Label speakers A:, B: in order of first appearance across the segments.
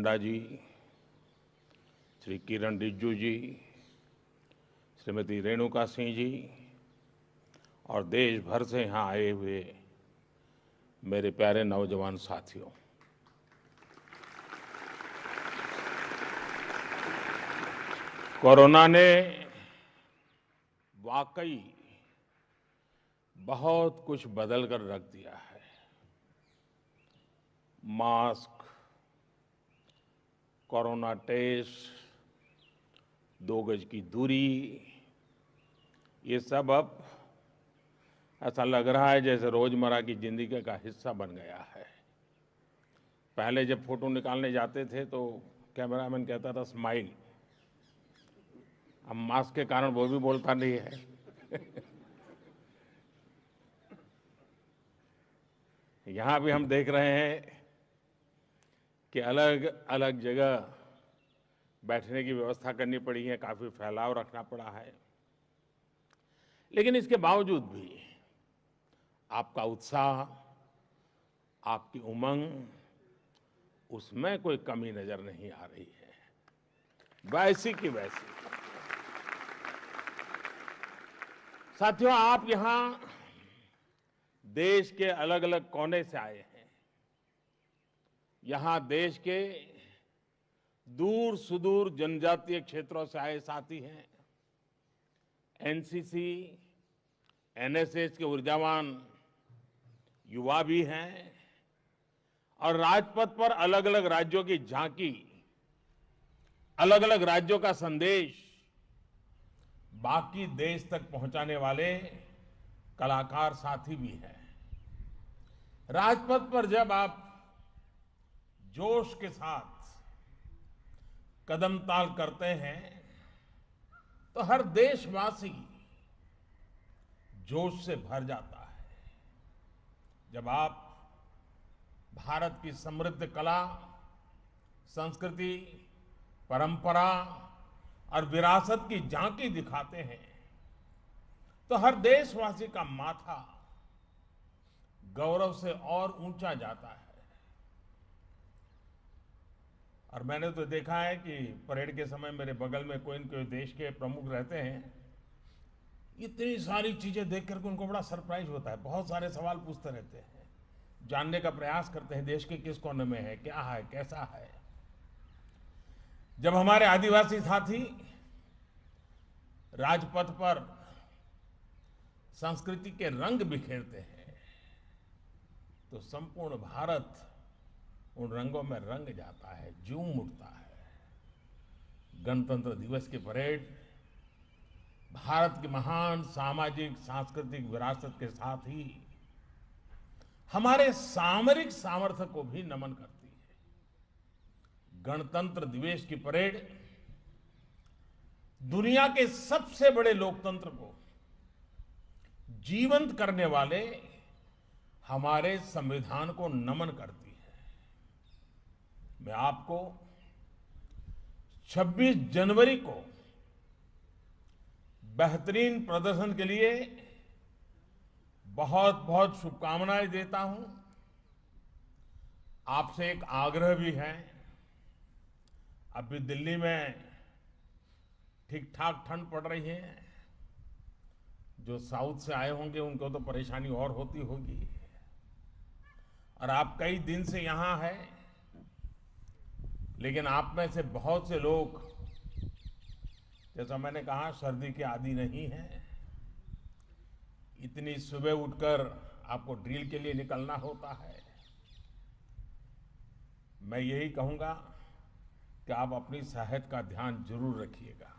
A: मुंडा जी, श्री किरण रिजिजू जी, श्रीमती रेणुका सिंह जी और देश भर से यहाँ आए हुए मेरे प्यारे नौजवान साथियों, कोरोना ने वाकई बहुत कुछ बदल कर रख दिया है। मास्क, कोरोना टेस्ट, 2 गज की दूरी, ये सब अब ऐसा लग रहा है जैसे रोजमर्रा की जिंदगी का हिस्सा बन गया है। पहले जब फोटो निकालने जाते थे तो कैमरामैन कहता था स्माइल, अब मास्क के कारण वो भी बोलता नहीं है। यहाँ भी हम देख रहे हैं कि अलग अलग जगह बैठने की व्यवस्था करनी पड़ी है, काफी फैलाव रखना पड़ा है, लेकिन इसके बावजूद भी आपका उत्साह, आपकी उमंग, उसमें कोई कमी नजर नहीं आ रही है, वैसी की वैसी। साथियों, आप यहां देश के अलग अलग कोने से आए हैं। यहां देश के दूर सुदूर जनजातीय क्षेत्रों से आए साथी हैं। एनसीसी, एनएसएस के ऊर्जावान युवा भी हैं और राजपथ पर अलग अलग राज्यों की झांकी, अलग अलग राज्यों का संदेश बाकी देश तक पहुंचाने वाले कलाकार साथी भी हैं। राजपथ पर जब आप जोश के साथ कदम ताल करते हैं तो हर देशवासी जोश से भर जाता है। जब आप भारत की समृद्ध कला, संस्कृति, परंपरा और विरासत की झांकी दिखाते हैं तो हर देशवासी का माथा गौरव से और ऊंचा जाता है। और मैंने तो देखा है कि परेड के समय मेरे बगल में कोई न कोई देश के प्रमुख रहते हैं, इतनी सारी चीजें देख करके उनको बड़ा सरप्राइज होता है, बहुत सारे सवाल पूछते रहते हैं, जानने का प्रयास करते हैं देश के किस कोने में है, क्या है, कैसा है। जब हमारे आदिवासी साथी राजपथ पर संस्कृति के रंग बिखेरते हैं तो संपूर्ण भारत उन रंगों में रंग जाता है, झूम उठता है। गणतंत्र दिवस की परेड भारत की महान सामाजिक सांस्कृतिक विरासत के साथ ही हमारे सामरिक सामर्थ्य को भी नमन करती है। गणतंत्र दिवस की परेड दुनिया के सबसे बड़े लोकतंत्र को जीवंत करने वाले हमारे संविधान को नमन करती है। मैं आपको 26 जनवरी को बेहतरीन प्रदर्शन के लिए बहुत बहुत शुभकामनाएं देता हूं। आपसे एक आग्रह भी है, अभी दिल्ली में ठीक ठाक ठंड पड़ रही है, जो साउथ से आए होंगे उनको तो परेशानी और होती होगी, और आप कई दिन से यहां हैं, लेकिन आप में से बहुत से लोग, जैसा मैंने कहा, सर्दी के आदी नहीं है। इतनी सुबह उठकर आपको ड्रिल के लिए निकलना होता है। मैं यही कहूंगा कि आप अपनी सेहत का ध्यान जरूर रखिएगा।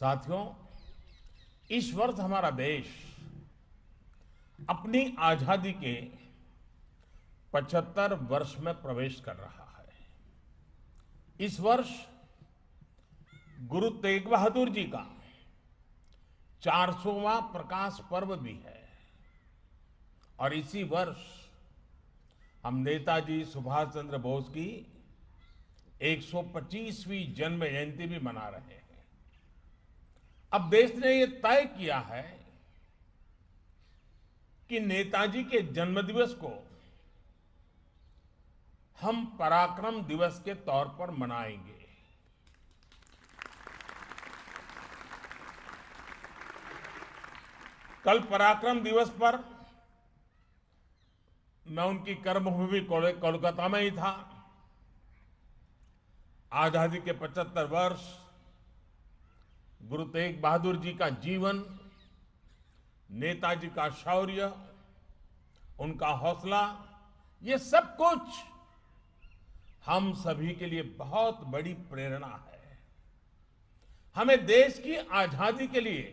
A: साथियों, इस वर्ष हमारा देश अपनी आजादी के 75 वर्ष में प्रवेश कर रहा है। इस वर्ष गुरु तेग बहादुर जी का 400वां प्रकाश पर्व भी है और इसी वर्ष हम नेताजी सुभाष चंद्र बोस की 125वीं जन्म जयंती भी मना रहे हैं। अब देश ने ये तय किया है कि नेताजी के जन्मदिवस को हम पराक्रम दिवस के तौर पर मनाएंगे। कल पराक्रम दिवस पर मैं उनकी कर्मभूमि कोलकाता में ही था। आजादी के 75 वर्ष, गुरु तेग बहादुर जी का जीवन, नेताजी का शौर्य, उनका हौसला, ये सब कुछ हम सभी के लिए बहुत बड़ी प्रेरणा है। हमें देश की आजादी के लिए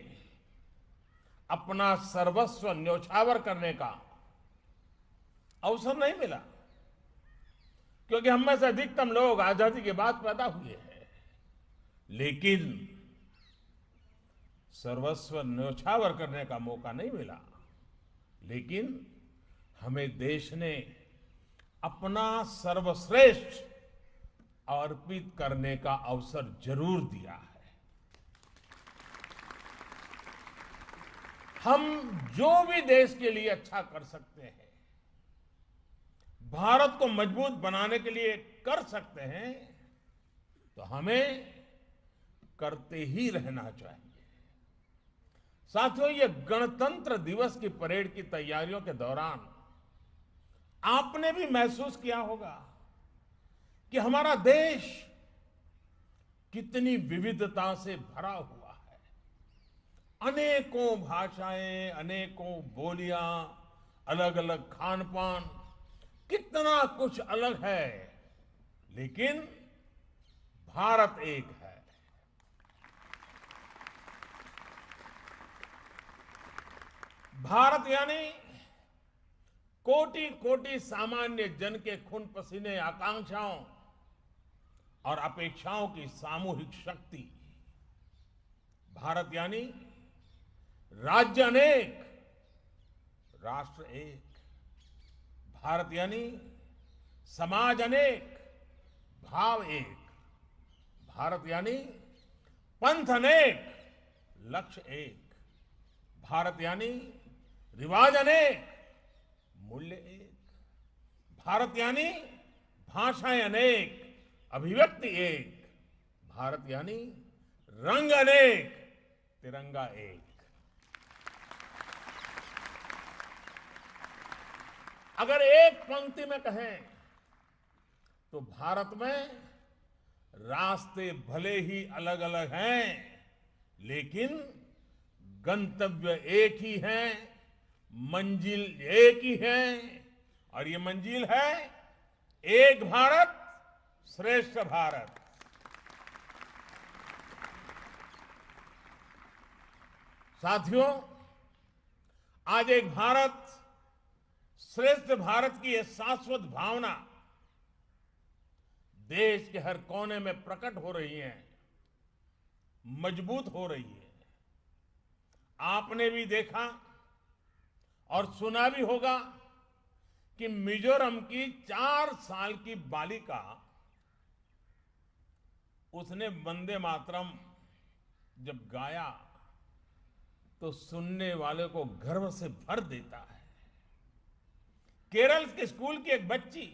A: अपना सर्वस्व न्योछावर करने का अवसर नहीं मिला, क्योंकि हम में से अधिकतम लोग आजादी के बाद पैदा हुए हैं। लेकिन सर्वस्व न्योछावर करने का मौका नहीं मिला। लेकिन हमें देश ने अपना सर्वश्रेष्ठ अर्पित करने का अवसर जरूर दिया है। हम जो भी देश के लिए अच्छा कर सकते हैं, भारत को मजबूत बनाने के लिए कर सकते हैं, तो हमें करते ही रहना चाहिए। साथियों, ये गणतंत्र दिवस की परेड की तैयारियों के दौरान आपने भी महसूस किया होगा कि हमारा देश कितनी विविधता से भरा हुआ है। अनेकों भाषाएं, अनेकों बोलियां, अलग अलग खान पान, कितना कुछ अलग है, लेकिन भारत एक है। भारत यानी कोटि कोटि सामान्य जन के खून पसीने, आकांक्षाओं और अपेक्षाओं की सामूहिक शक्ति। भारत यानी राज्य अनेक, राष्ट्र एक। भारत यानी समाज अनेक, भाव एक। भारत यानी पंथ अनेक, लक्ष्य एक। भारत यानी रिवाज अनेक, मूल्य एक। भारत यानी भाषाएं अनेक, अभिव्यक्ति एक। भारत यानी रंग अनेक, तिरंगा एक। अगर एक पंक्ति में कहें तो भारत में रास्ते भले ही अलग अलग हैं, लेकिन गंतव्य एक ही है, मंजिल एक ही है। और ये मंजिल है एक भारत श्रेष्ठ भारत। साथियों, आज एक भारत श्रेष्ठ भारत की यह शाश्वत भावना देश के हर कोने में प्रकट हो रही है, मजबूत हो रही है। आपने भी देखा और सुना भी होगा कि मिजोरम की 4 साल की बालिका, उसने वंदे मातरम जब गाया तो सुनने वाले को गर्व से भर देता है। केरल के स्कूल की एक बच्ची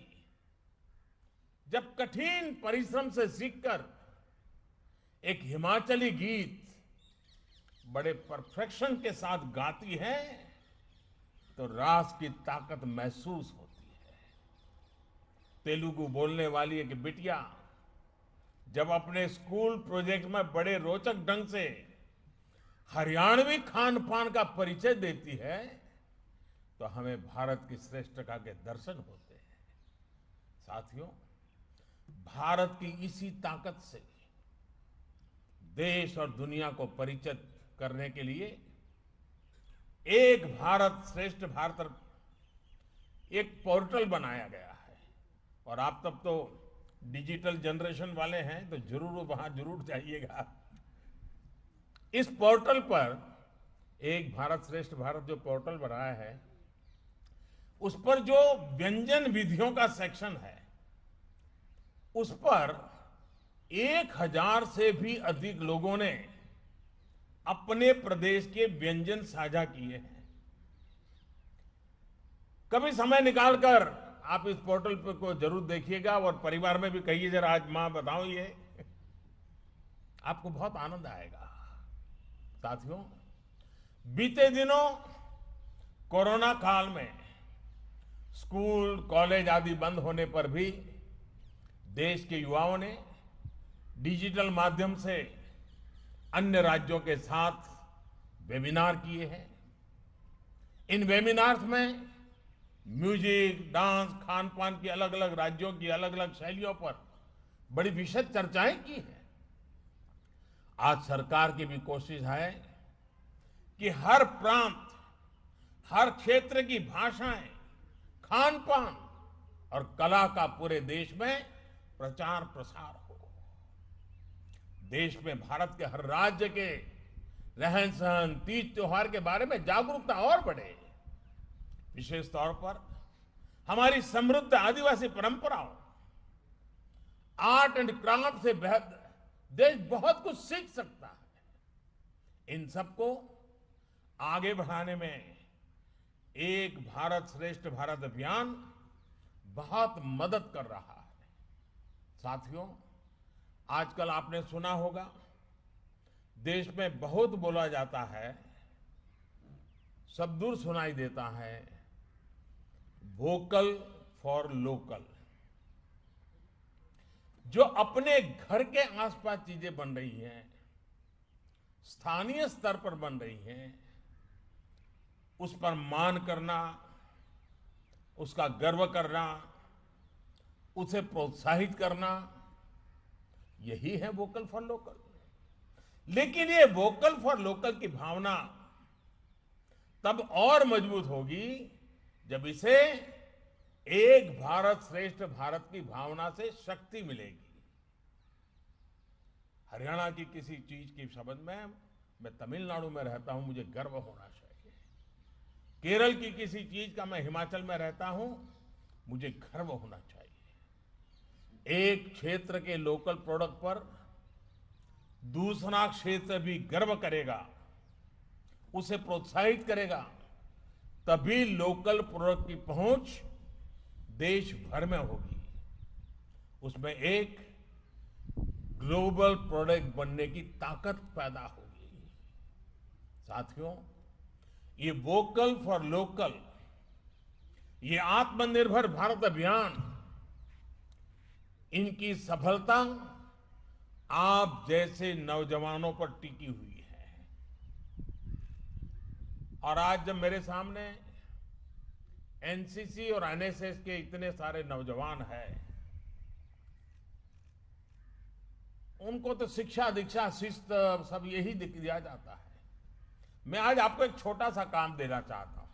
A: जब कठिन परिश्रम से सीखकर एक हिमाचली गीत बड़े परफेक्शन के साथ गाती है तो राष्ट्र की ताकत महसूस होती है। तेलुगु बोलने वाली एक बिटिया जब अपने स्कूल प्रोजेक्ट में बड़े रोचक ढंग से हरियाणवी खान पान का परिचय देती है तो हमें भारत की श्रेष्ठता के दर्शन होते हैं। साथियों, भारत की इसी ताकत से देश और दुनिया को परिचित करने के लिए एक भारत श्रेष्ठ भारत एक पोर्टल बनाया गया है। और आप तब तो डिजिटल जनरेशन वाले हैं तो जरूर वहां जरूर जाइएगा। इस पोर्टल पर एक भारत श्रेष्ठ भारत जो पोर्टल बनाया है, उस पर जो व्यंजन विधियों का सेक्शन है, उस पर 1000 से भी अधिक लोगों ने अपने प्रदेश के व्यंजन साझा किए हैं। कभी समय निकालकर आप इस पोर्टल पे को जरूर देखिएगा और परिवार में भी कहिए जरा, आज मां बताओ ये, आपको बहुत आनंद आएगा। साथियों, बीते दिनों कोरोना काल में स्कूल, कॉलेज आदि बंद होने पर भी देश के युवाओं ने डिजिटल माध्यम से अन्य राज्यों के साथ वेबिनार किए हैं। इन वेबिनार्स में म्यूजिक, डांस, खान पान की अलग अलग राज्यों की अलग अलग शैलियों पर बड़ी विशद चर्चाएं की हैं। आज सरकार की भी कोशिश है कि हर प्रांत, हर क्षेत्र की भाषाएं, खान पान और कला का पूरे देश में प्रचार प्रसार हो। देश में भारत के हर राज्य के रहन सहन, तीज त्योहार के बारे में जागरूकता और बढ़े। विशेष तौर पर हमारी समृद्ध आदिवासी परंपराओं, आर्ट एंड क्राफ्ट से देश बहुत कुछ सीख सकता है। इन सबको आगे बढ़ाने में एक भारत श्रेष्ठ भारत अभियान बहुत मदद कर रहा है। साथियों, आजकल आपने सुना होगा, देश में बहुत बोला जाता है, सब दूर सुनाई देता है, वोकल फॉर लोकल। जो अपने घर के आसपास चीजें बन रही हैं, स्थानीय स्तर पर बन रही हैं, उस पर मान करना, उसका गर्व करना, उसे प्रोत्साहित करना, यही है वोकल फॉर लोकल। लेकिन ये वोकल फॉर लोकल की भावना तब और मजबूत होगी जब इसे एक भारत श्रेष्ठ भारत की भावना से शक्ति मिलेगी। हरियाणा की किसी चीज की संबंध में मैं तमिलनाडु में रहता हूं, मुझे गर्व होना चाहिए। केरल की किसी चीज का मैं हिमाचल में रहता हूं, मुझे गर्व होना चाहिए। एक क्षेत्र के लोकल प्रोडक्ट पर दूसरा क्षेत्र भी गर्व करेगा, उसे प्रोत्साहित करेगा, तभी लोकल प्रोडक्ट की पहुंच देश भर में होगी। उसमें एक ग्लोबल प्रोडक्ट बनने की ताकत पैदा होगी। साथियों, ये वोकल फॉर लोकल, ये आत्मनिर्भर भारत अभियान, इनकी सफलता आप जैसे नौजवानों पर टिकी हुई है। और आज जब मेरे सामने एनसीसी और एनएसएस के इतने सारे नौजवान हैं, उनको तो शिक्षा दीक्षा शिस्त सब यही दिया जाता है। मैं आज आपको एक छोटा सा काम देना चाहता हूं,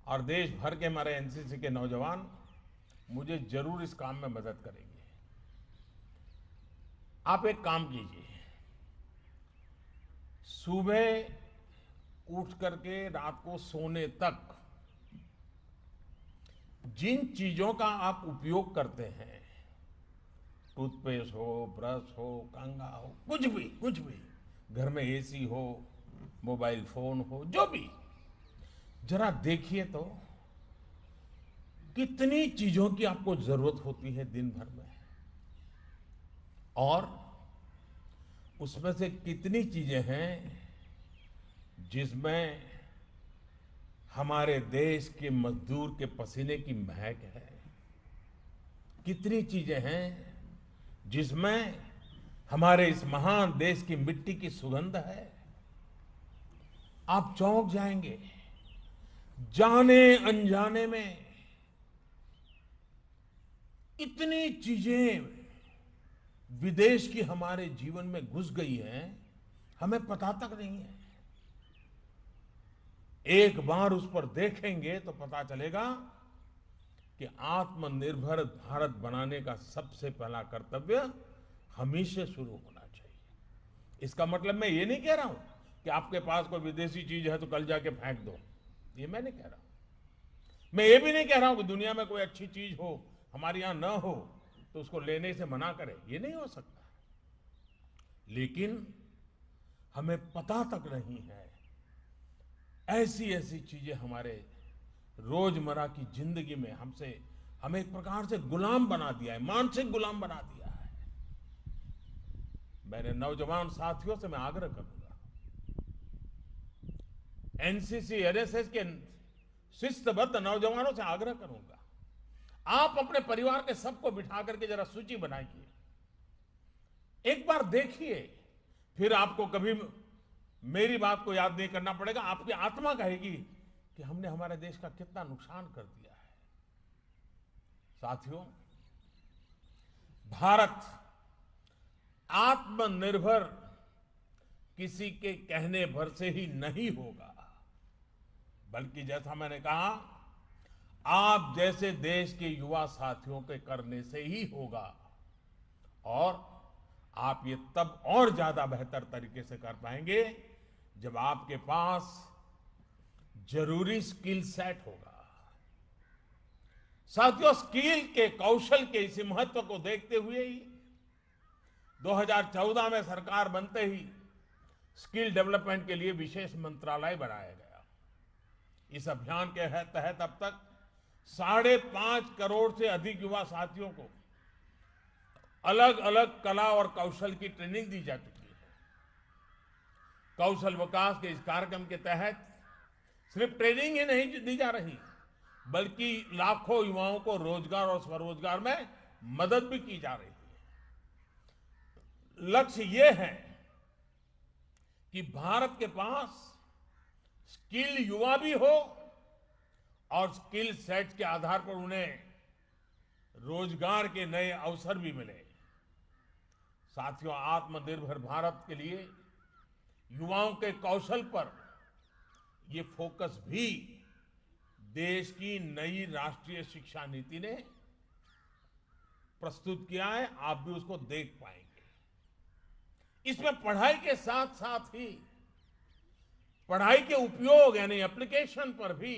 A: और देश भर के हमारे एनसीसी के नौजवान मुझे जरूर इस काम में मदद करेंगे। आप एक काम कीजिए, सुबह उठ करके रात को सोने तक जिन चीजों का आप उपयोग करते हैं, टूथपेस्ट हो, ब्रश हो, कंघा हो, कुछ भी, घर में एसी हो, मोबाइल फोन हो, जो भी, जरा देखिए तो कितनी चीजों की आपको जरूरत होती है दिन भर में, और उसमें से कितनी चीजें हैं जिसमें हमारे देश के मजदूर के पसीने की महक है, कितनी चीजें हैं जिसमें हमारे इस महान देश की मिट्टी की सुगंध है। आप चौंक जाएंगे, जाने अनजाने में इतनी चीजें विदेश की हमारे जीवन में घुस गई हैं, हमें पता तक नहीं है। एक बार उस पर देखेंगे तो पता चलेगा कि आत्मनिर्भर भारत बनाने का सबसे पहला कर्तव्य हमी से शुरू होना चाहिए। इसका मतलब मैं ये नहीं कह रहा हूं कि आपके पास कोई विदेशी चीज है तो कल जाके फेंक दो, ये मैं नहीं कह रहा हूं। मैं ये भी नहीं कह रहा हूं कि दुनिया में कोई अच्छी चीज हो, हमारे यहां न हो, तो उसको लेने से मना करें, ये नहीं हो सकता। लेकिन हमें पता तक नहीं है, ऐसी ऐसी चीजें हमारे रोजमर्रा की जिंदगी में हमें एक प्रकार से गुलाम बना दिया है, मानसिक गुलाम बना दिया है। मेरे नौजवान साथियों से मैं आग्रह करूंगा, एनसीसी एनएसएस के शिस्तबद्ध नौजवानों से आग्रह करूंगा, आप अपने परिवार के सबको बिठा करके जरा सूची बनाइए, एक बार देखिए, फिर आपको कभी मेरी बात को याद नहीं करना पड़ेगा। आपकी आत्मा कहेगी कि हमने हमारे देश का कितना नुकसान कर दिया है। साथियों, भारत आत्मनिर्भर किसी के कहने भर से ही नहीं होगा, बल्कि जैसा मैंने कहा, आप जैसे देश के युवा साथियों के करने से ही होगा। और आप ये तब और ज्यादा बेहतर तरीके से कर पाएंगे जब आपके पास जरूरी स्किल सेट होगा। साथियों, स्किल के, कौशल के इस महत्व को देखते हुए ही 2014 में सरकार बनते ही स्किल डेवलपमेंट के लिए विशेष मंत्रालय बनाया गया। इस अभियान के तहत अब तक 5.5 करोड़ से अधिक युवा साथियों को अलग अलग कला और कौशल की ट्रेनिंग दी जा चुकी है। कौशल विकास के इस कार्यक्रम के तहत सिर्फ ट्रेनिंग ही नहीं दी जा रही, बल्कि लाखों युवाओं को रोजगार और स्वरोजगार में मदद भी की जा रही है। लक्ष्य ये है कि भारत के पास स्किल युवा भी हो और स्किल सेट के आधार पर उन्हें रोजगार के नए अवसर भी मिले। साथियों, आत्मनिर्भर भारत के लिए युवाओं के कौशल पर यह फोकस भी देश की नई राष्ट्रीय शिक्षा नीति ने प्रस्तुत किया है। आप भी उसको देख पाएंगे। इसमें पढ़ाई के साथ साथ ही पढ़ाई के उपयोग यानी एप्लीकेशन पर भी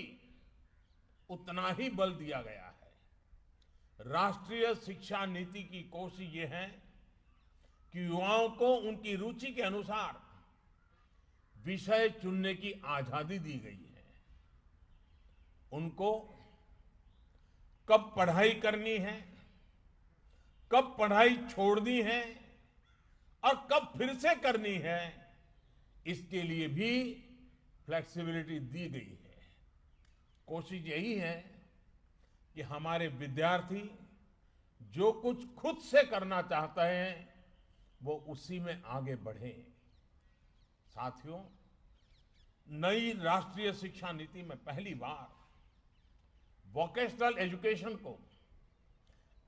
A: उतना ही बल दिया गया है। राष्ट्रीय शिक्षा नीति की कोशिश ये है कि युवाओं को उनकी रुचि के अनुसार विषय चुनने की आजादी दी गई है। उनको कब पढ़ाई करनी है, कब पढ़ाई छोड़नी है और कब फिर से करनी है, इसके लिए भी फ्लेक्सिबिलिटी दी गई है। कोशिश यही है कि हमारे विद्यार्थी जो कुछ खुद से करना चाहते हैं वो उसी में आगे बढ़ें। साथियों, नई राष्ट्रीय शिक्षा नीति में पहली बार वोकेशनल एजुकेशन को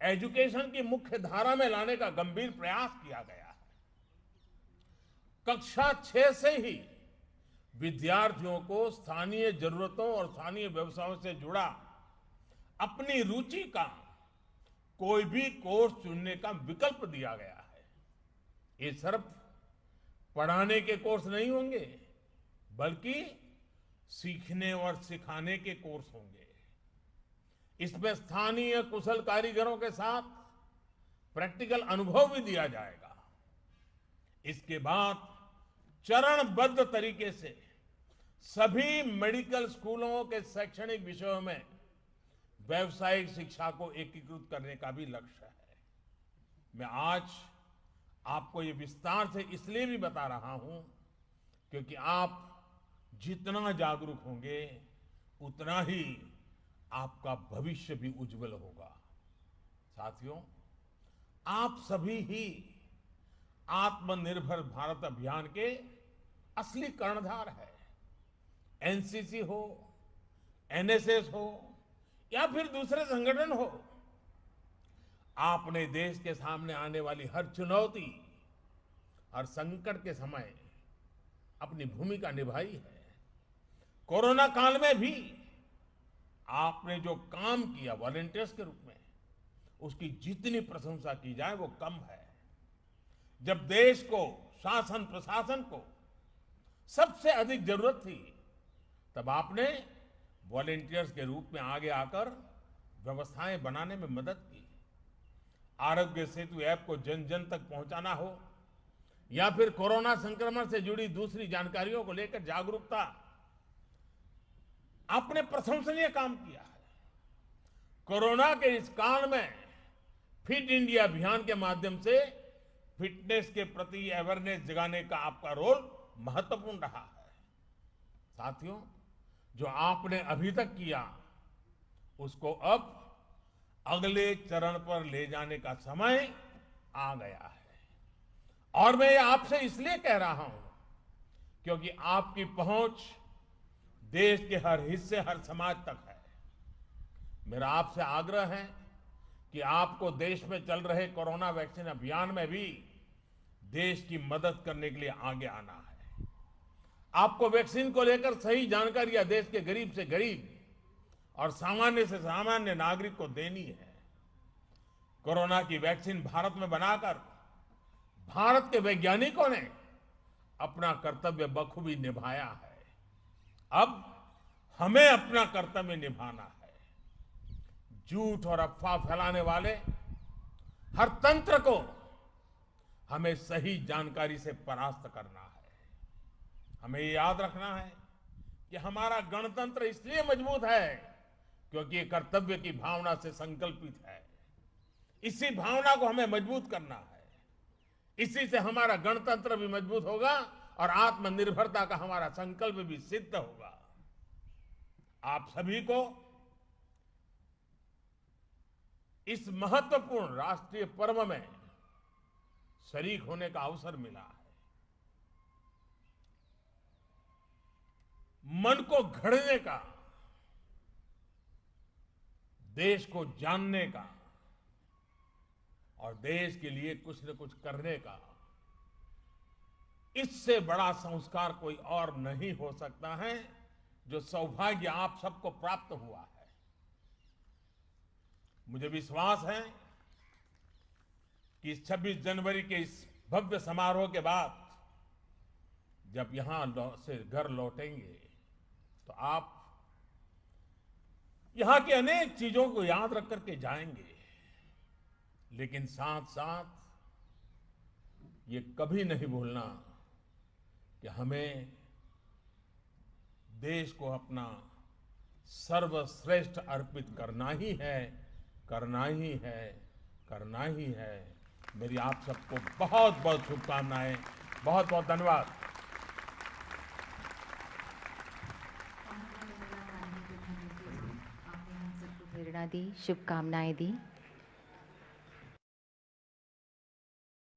A: एजुकेशन की मुख्य धारा में लाने का गंभीर प्रयास किया गया है। कक्षा 6 से ही विद्यार्थियों को स्थानीय जरूरतों और स्थानीय व्यवसायों से जुड़ा अपनी रुचि का कोई भी कोर्स चुनने का विकल्प दिया गया है। ये सिर्फ पढ़ाने के कोर्स नहीं होंगे, बल्कि सीखने और सिखाने के कोर्स होंगे। इसमें स्थानीय कुशल कारीगरों के साथ प्रैक्टिकल अनुभव भी दिया जाएगा। इसके बाद चरणबद्ध तरीके से सभी मेडिकल स्कूलों के शैक्षणिक विषयों में व्यावसायिक शिक्षा को एकीकृत करने का भी लक्ष्य है। मैं आज आपको ये विस्तार से इसलिए भी बता रहा हूं क्योंकि आप जितना जागरूक होंगे उतना ही आपका भविष्य भी उज्जवल होगा। साथियों, आप सभी ही आत्मनिर्भर भारत अभियान के असली कर्णधार है। एनसीसी हो, एनएसएस हो या फिर दूसरे संगठन हो, आपने देश के सामने आने वाली हर चुनौती, हर संकट के समय अपनी भूमिका निभाई है। कोरोना काल में भी आपने जो काम किया वॉलंटियर्स के रूप में, उसकी जितनी प्रशंसा की जाए वो कम है। जब देश को, शासन प्रशासन को सबसे अधिक जरूरत थी, तब आपने वॉलंटियर्स के रूप में आगे आकर व्यवस्थाएं बनाने में मदद की। आरोग्य सेतु ऐप को जन जन तक पहुंचाना हो या फिर कोरोना संक्रमण से जुड़ी दूसरी जानकारियों को लेकर जागरूकता आपने प्रशंसनीय काम किया है। कोरोना के इस काल में फिट इंडिया अभियान के माध्यम से फिटनेस के प्रति अवेयरनेस जगाने का आपका रोल महत्वपूर्ण रहा है। साथियों, जो आपने अभी तक किया उसको अब अगले चरण पर ले जाने का समय आ गया है। और मैं ये आपसे इसलिए कह रहा हूं क्योंकि आपकी पहुंच देश के हर हिस्से, हर समाज तक है। मेरा आपसे आग्रह है कि आपको देश में चल रहे कोरोना वैक्सीन अभियान में भी देश की मदद करने के लिए आगे आना है। आपको वैक्सीन को लेकर सही जानकारियां देश के गरीब से गरीब और सामान्य से सामान्य नागरिक को देनी है। कोरोना की वैक्सीन भारत में बनाकर भारत के वैज्ञानिकों ने अपना कर्तव्य बखूबी निभाया है। अब हमें अपना कर्तव्य निभाना है। झूठ और अफवाह फैलाने वाले हर तंत्र को हमें सही जानकारी से परास्त करना है। हमें ये याद रखना है कि हमारा गणतंत्र इसलिए मजबूत है क्योंकि ये कर्तव्य की भावना से संकल्पित है। इसी भावना को हमें मजबूत करना है। इसी से हमारा गणतंत्र भी मजबूत होगा और आत्मनिर्भरता का हमारा संकल्प भी सिद्ध होगा। आप सभी को इस महत्वपूर्ण राष्ट्रीय पर्व में शरीक होने का अवसर मिला है। मन को घड़ने का, देश को जानने का और देश के लिए कुछ न कुछ करने का, इससे बड़ा संस्कार कोई और नहीं हो सकता है जो सौभाग्य आप सबको प्राप्त हुआ है। मुझे विश्वास है कि 26 जनवरी के इस भव्य समारोह के बाद जब यहां से घर लौटेंगे तो आप यहां की अनेक चीजों को याद रख करके जाएंगे, लेकिन साथ साथ ये कभी नहीं भूलना कि हमें देश को अपना सर्वश्रेष्ठ अर्पित करना ही है, करना ही है, करना ही है। मेरी आप सबको बहुत बहुत शुभकामनाएं, बहुत बहुत धन्यवाद।
B: आपने हम सबको प्रेरणा दी, शुभकामनाएं दी।